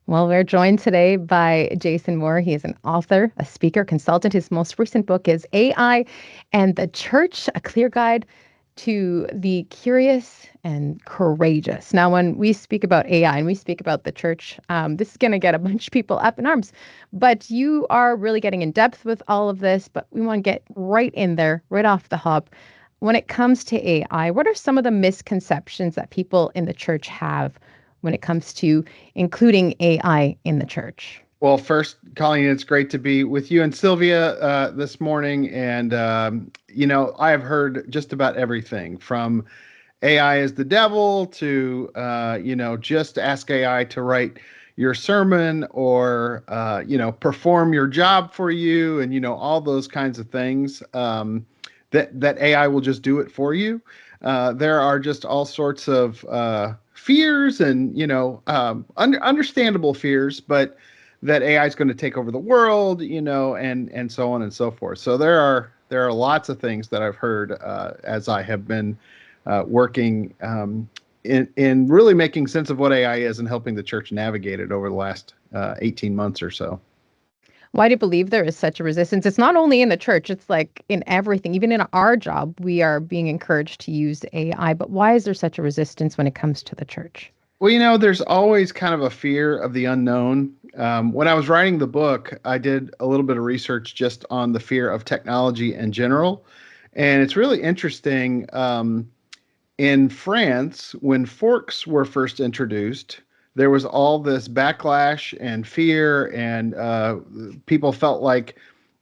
Well, we're joined today by Jason Moore. He is an author, a speaker, consultant. His most recent book is AI and the Church, a clear guide to the curious and courageous. Now, when we speak about AI and we speak about the church, this is going to get a bunch of people up in arms. But you are really getting in depth with all of this, but we want to get right in there, right off the hop. When it comes to AI, what are some of the misconceptions that people in the church have when it comes to including AI in the church? Well, first, Colleen, it's great to be with you and Sylvia this morning. And, I have heard just about everything from AI is the devil to, just ask AI to write your sermon or, perform your job for you and, all those kinds of things that AI will just do it for you. There are just all sorts of fears and, understandable fears, but that AI is going to take over the world, and so on and so forth. So there are lots of things that I've heard as I have been working in really making sense of what AI is and helping the church navigate it over the last 18 months or so. Why do you believe there is such a resistance? It's not only in the church, it's like in everything. Even in our job, we are being encouraged to use AI. But why is there such a resistance when it comes to the church? Well, there's always kind of a fear of the unknown. When I was writing the book, I did a little bit of research just on the fear of technology in general. And it's really interesting. In France, when forks were first introduced, there was all this backlash and fear, and people felt like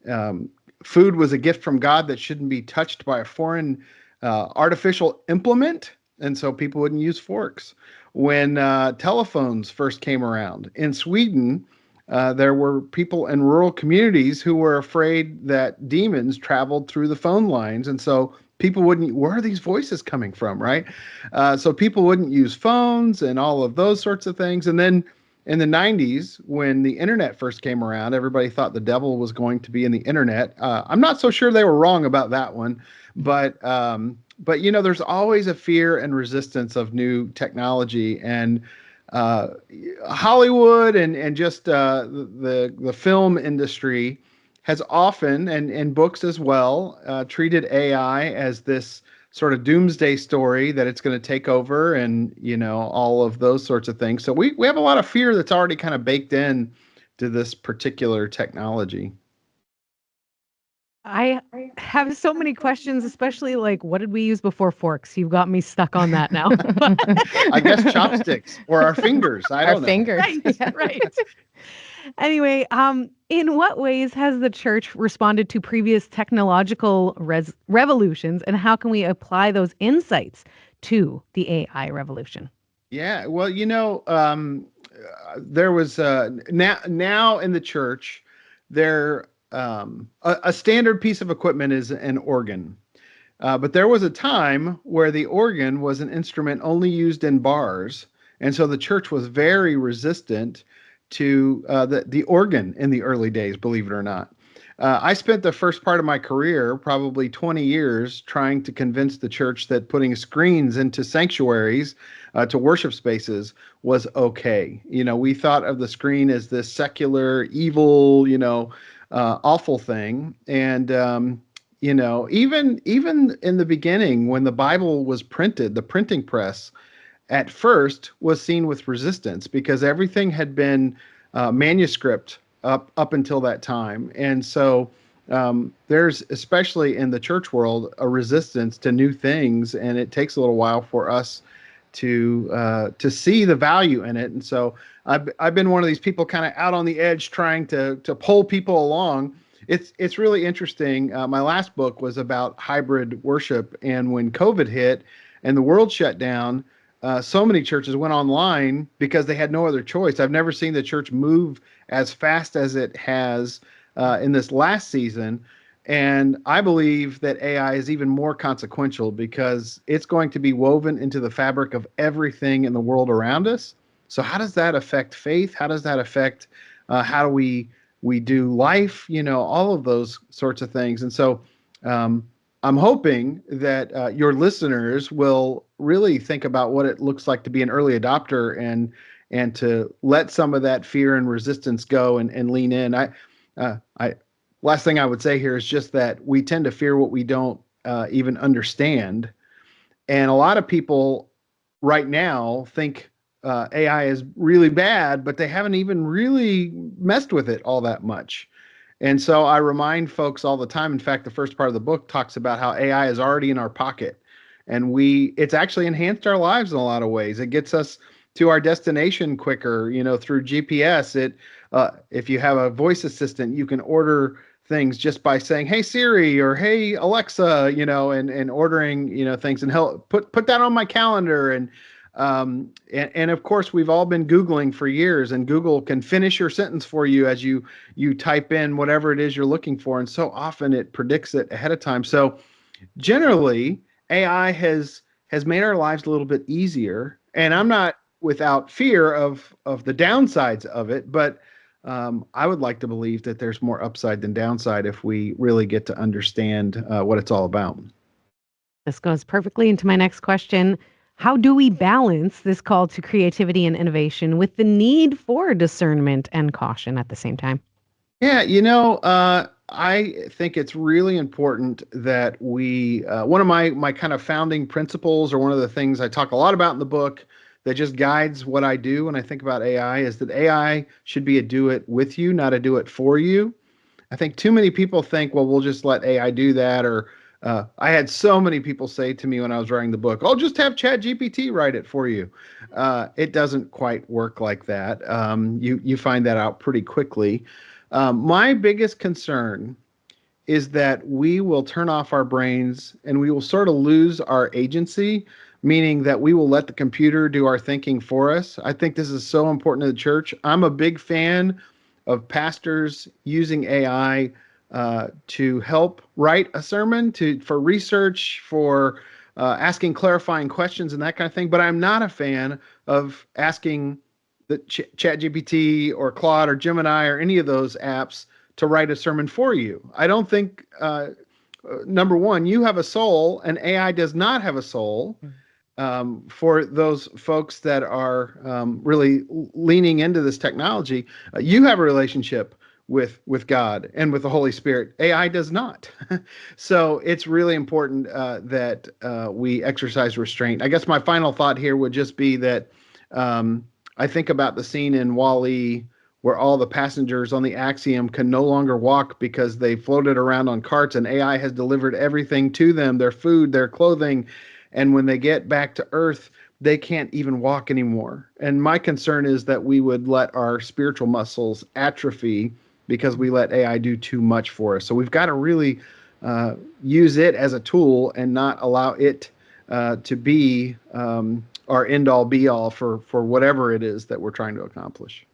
um, food was a gift from God that shouldn't be touched by a foreign artificial implement. And so people wouldn't use forks. When telephones first came around in Sweden, there were people in rural communities who were afraid that demons traveled through the phone lines. And so people wouldn't, where are these voices coming from, right? So people wouldn't use phones and all of those sorts of things. And then in the 90s, when the internet first came around, everybody thought the devil was going to be in the internet. I'm not so sure they were wrong about that one, but there's always a fear and resistance of new technology, and uh, Hollywood and just the film industry has often, and books as well, treated AI as this sort of doomsday story that it's going to take over, and all of those sorts of things. So we have a lot of fear that's already kind of baked in to this particular technology. I have so many questions, especially like, what did we use before forks? You've got me stuck on that now. I guess chopsticks or our fingers. I Our don't know. fingers. Right, Yeah. right. Anyway, in what ways has the church responded to previous technological revolutions, and how can we apply those insights to the AI revolution? Yeah, well, there was now in the church, there a standard piece of equipment is an organ, but there was a time where the organ was an instrument only used in bars, and so the church was very resistant to the organ in the early days, believe it or not. I spent the first part of my career, probably 20 years, trying to convince the church that putting screens into sanctuaries to worship spaces was okay. We thought of the screen as this secular, evil, awful thing. And, even in the beginning, when the Bible was printed, the printing press at first was seen with resistance because everything had been manuscript up until that time, and so there's, especially in the church world, a resistance to new things, and it takes a little while for us to see the value in it. And so I've been one of these people kind of out on the edge trying to pull people along. It's really interesting. My last book was about hybrid worship, and when COVID hit and the world shut down, so many churches went online because they had no other choice. I've never seen the church move as fast as it has in this last season. And I believe that AI is even more consequential because it's going to be woven into the fabric of everything in the world around us. So how does that affect faith? How does that affect how do we do life? All of those sorts of things. And so um, I'm hoping that your listeners will really think about what it looks like to be an early adopter and to let some of that fear and resistance go and lean in. I last thing I would say here is just that we tend to fear what we don't even understand, and a lot of people right now think AI is really bad, but they haven't even really messed with it all that much. And so I remind folks all the time. In fact, the first part of the book talks about how AI is already in our pocket, and it's actually enhanced our lives in a lot of ways. It gets us to our destination quicker, through GPS. If you have a voice assistant, you can order things just by saying, "Hey Siri" or "Hey Alexa," and ordering, things, and help put that on my calendar. And of course, we've all been Googling for years, and Google can finish your sentence for you as you type in whatever it is you're looking for, and so often it predicts it ahead of time. So generally, AI has made our lives a little bit easier, and I'm not without fear of the downsides of it, but I would like to believe that there's more upside than downside if we really get to understand what it's all about. This goes perfectly into my next question. How do we balance this call to creativity and innovation with the need for discernment and caution at the same time? Yeah, I think it's really important that one of my kind of founding principles, or one of the things I talk a lot about in the book that just guides what I do when I think about AI, is that AI should be a do it with you, not a do it for you. I think too many people think, well, we'll just let AI do that. Or I had so many people say to me when I was writing the book, "I'll just have ChatGPT write it for you." It doesn't quite work like that. You find that out pretty quickly. My biggest concern is that we will turn off our brains and we will sort of lose our agency, meaning that we will let the computer do our thinking for us. I think this is so important to the church. I'm a big fan of pastors using AI to help write a sermon, for research, for asking clarifying questions and that kind of thing. But I'm not a fan of asking the ChatGPT or Claude or Gemini or any of those apps to write a sermon for you. I don't think, number one, you have a soul and AI does not have a soul. For those folks that are really leaning into this technology, you have a relationship with God and with the Holy Spirit. AI does not. So it's really important that we exercise restraint. I guess my final thought here would just be that I think about the scene in Wall-E where all the passengers on the Axiom can no longer walk because they floated around on carts, and AI has delivered everything to them, their food, their clothing. And when they get back to Earth, they can't even walk anymore. And my concern is that we would let our spiritual muscles atrophy because we let AI do too much for us. So we've got to really use it as a tool and not allow it to be our end all be all for whatever it is that we're trying to accomplish.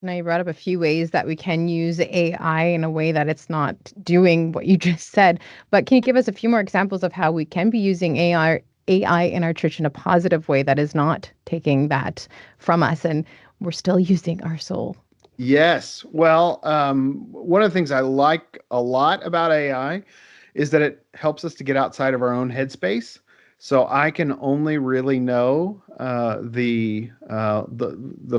Now, you brought up a few ways that we can use AI in a way that it's not doing what you just said. But can you give us a few more examples of how we can be using AI in our church in a positive way that is not taking that from us and we're still using our soul? Yes. Well, one of the things I like a lot about AI is that it helps us to get outside of our own headspace. So I can only really know the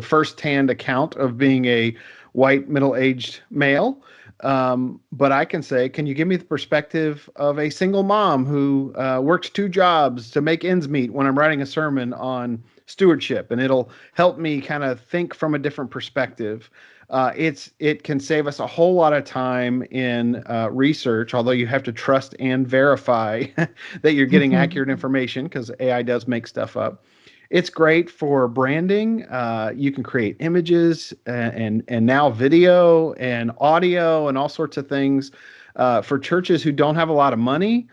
firsthand account of being a white middle-aged male. But I can say, can you give me the perspective of a single mom who works two jobs to make ends meet when I'm writing a sermon on stewardship? And it'll help me kind of think from a different perspective. It can save us a whole lot of time in research, although you have to trust and verify that you're getting accurate information because AI does make stuff up. It's great for branding. You can create images and now video and audio and all sorts of things. For churches who don't have a lot of money,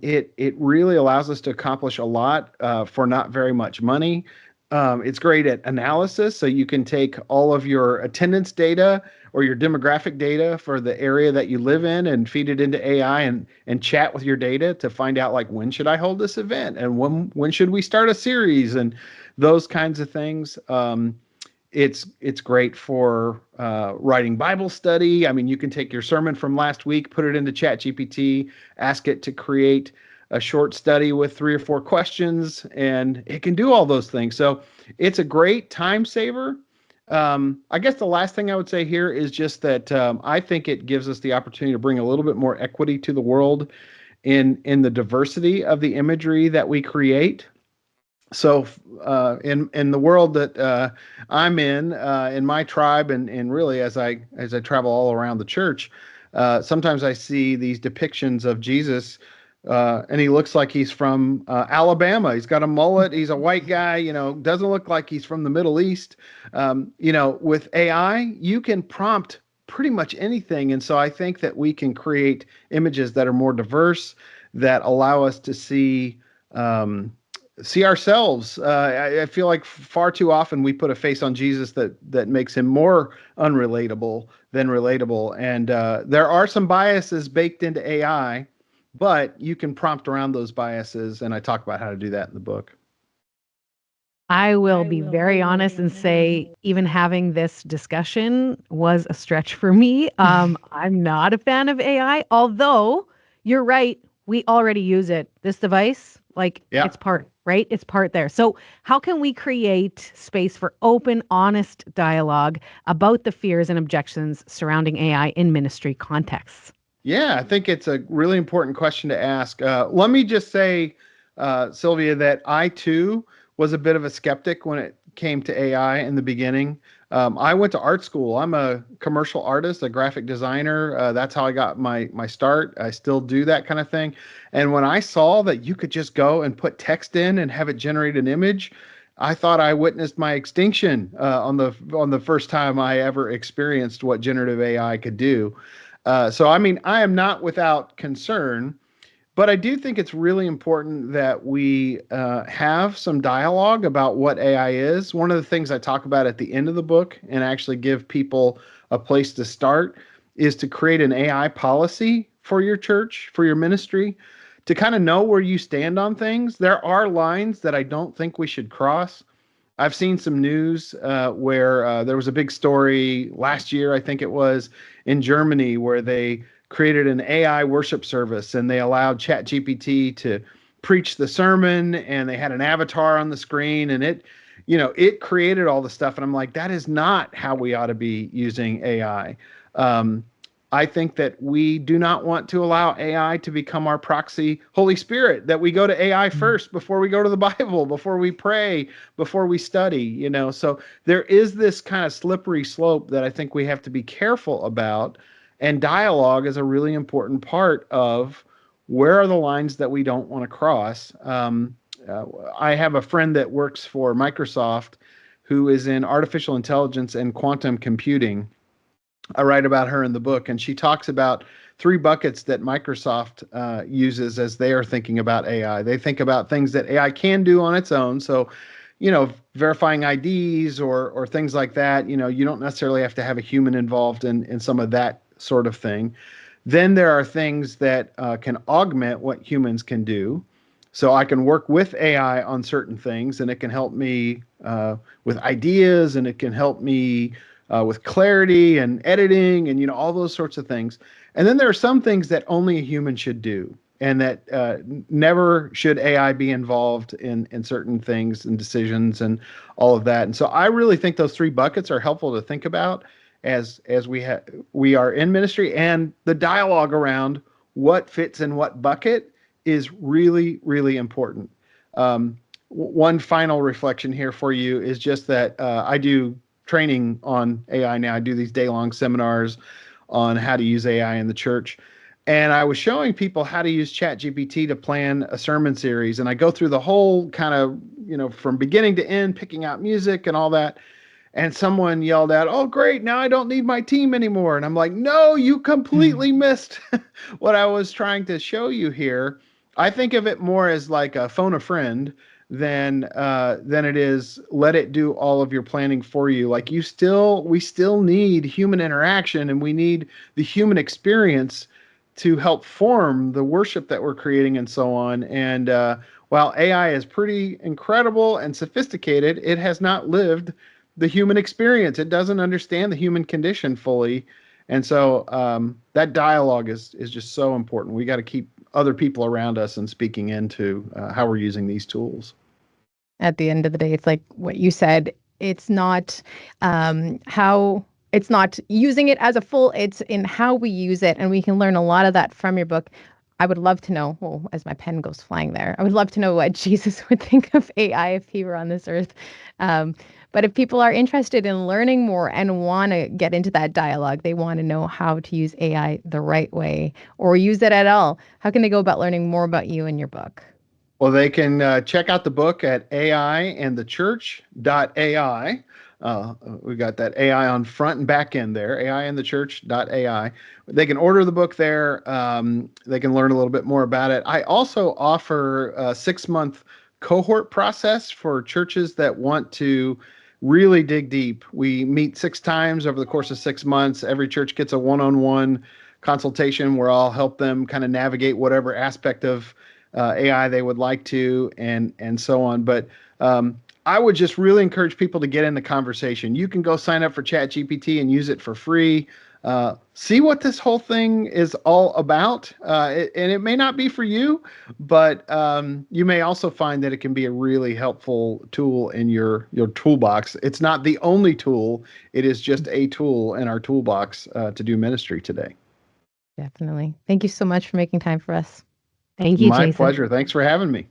it really allows us to accomplish a lot for not very much money. It's great at analysis, so you can take all of your attendance data or your demographic data for the area that you live in and feed it into AI and chat with your data to find out, like, when should I hold this event and when should we start a series and those kinds of things. It's great for writing Bible study. I mean, you can take your sermon from last week, put it into ChatGPT, ask it to create a short study with 3 or 4 questions, and it can do all those things. So it's a great time saver. I guess the last thing I would say here is just that I think it gives us the opportunity to bring a little bit more equity to the world in the diversity of the imagery that we create. So in the world that I'm in my tribe, and really as I travel all around the church, sometimes I see these depictions of Jesus, and he looks like he's from Alabama. He's got a mullet. He's a white guy. Doesn't look like he's from the Middle East. With AI, you can prompt pretty much anything, and so I think that we can create images that are more diverse, that allow us to see ourselves. I feel like far too often we put a face on Jesus that makes him more unrelatable than relatable. And there are some biases baked into AI, but you can prompt around those biases, and I talk about how to do that in the book. I will be very honest and say, even having this discussion was a stretch for me. I'm not a fan of AI, although you're right. We already use it. This device, like Yeah. it's part, right? It's part there. So, how can we create space for open, honest dialogue about the fears and objections surrounding AI in ministry contexts? Yeah, I think it's a really important question to ask. Let me just say, Sylvia, that I too was a bit of a skeptic when it came to AI in the beginning. I went to art school. I'm a commercial artist, a graphic designer. That's how I got my start. I still do that kind of thing. And when I saw that you could just go and put text in and have it generate an image, I thought I witnessed my extinction on the first time I ever experienced what generative AI could do. So, I mean, I am not without concern, but I do think it's really important that we have some dialogue about what AI is. One of the things I talk about at the end of the book and actually give people a place to start is to create an AI policy for your church, for your ministry, to kind of know where you stand on things. There are lines that I don't think we should cross. I've seen some news where there was a big story last year, I think it was, in Germany, where they created an AI worship service and they allowed ChatGPT to preach the sermon, and they had an avatar on the screen, and it created all the stuff. And I'm like, that is not how we ought to be using AI. I think that we do not want to allow AI to become our proxy Holy Spirit, that we go to AI first before we go to the Bible, before we pray, before we study. So there is this kind of slippery slope that I think we have to be careful about. And dialogue is a really important part of where are the lines that we don't want to cross. I have a friend that works for Microsoft who is in artificial intelligence and quantum computing. I write about her in the book, and she talks about 3 buckets that Microsoft uses as they are thinking about AI. They think about things that AI can do on its own. So, verifying IDs or things like that. You don't necessarily have to have a human involved in some of that sort of thing. Then there are things that can augment what humans can do. So I can work with AI on certain things, and it can help me with ideas, and it can help me with clarity and editing, and all those sorts of things. And then there are some things that only a human should do, and that never should AI be involved in certain things and decisions and all of that. And so I really think those 3 buckets are helpful to think about as we are in ministry, and the dialogue around what fits in what bucket is really, really important. One final reflection here for you is just that I do training on AI now. I do these day-long seminars on how to use AI in the church. And I was showing people how to use ChatGPT to plan a sermon series. And I go through the whole kind of, from beginning to end, picking out music and all that. And someone yelled out, "Oh, great, now I don't need my team anymore." And I'm like, no, you completely missed what I was trying to show you here. I think of it more as like a phone a friend than it is let it do all of your planning for you. Like we still need human interaction, and we need the human experience to help form the worship that we're creating and so on. And while AI is pretty incredible and sophisticated, it has not lived the human experience. It doesn't understand the human condition fully. And so that dialogue is just so important. We got to keep other people around us and speaking into how we're using these tools. At the end of the day, it's like what you said. It's not how it's not using it as a full, it's in how we use it. And we can learn a lot of that from your book. I would love to know, well, as my pen goes flying there, I would love to know what Jesus would think of AI if he were on this earth. Um, but if people are interested in learning more and want to get into that dialogue, they want to know how to use AI the right way or use it at all. How can they go about learning more about you and your book? Well, they can check out the book at aiandthechurch.ai. We got that AI on front and back end there, aiandthechurch.ai. They can order the book there. They can learn a little bit more about it. I also offer a 6-month cohort process for churches that want to really dig deep. We meet 6 times over the course of 6 months. Every church gets a one-on-one consultation where I'll help them kind of navigate whatever aspect of AI they would like to, and so on. But I would just really encourage people to get in the conversation. You can go sign up for ChatGPT and use it for free. See what this whole thing is all about. And it may not be for you, but you may also find that it can be a really helpful tool in your toolbox. It's not the only tool. It is just a tool in our toolbox to do ministry today. Definitely. Thank you so much for making time for us. Thank you, My Jason. pleasure. Thanks for having me.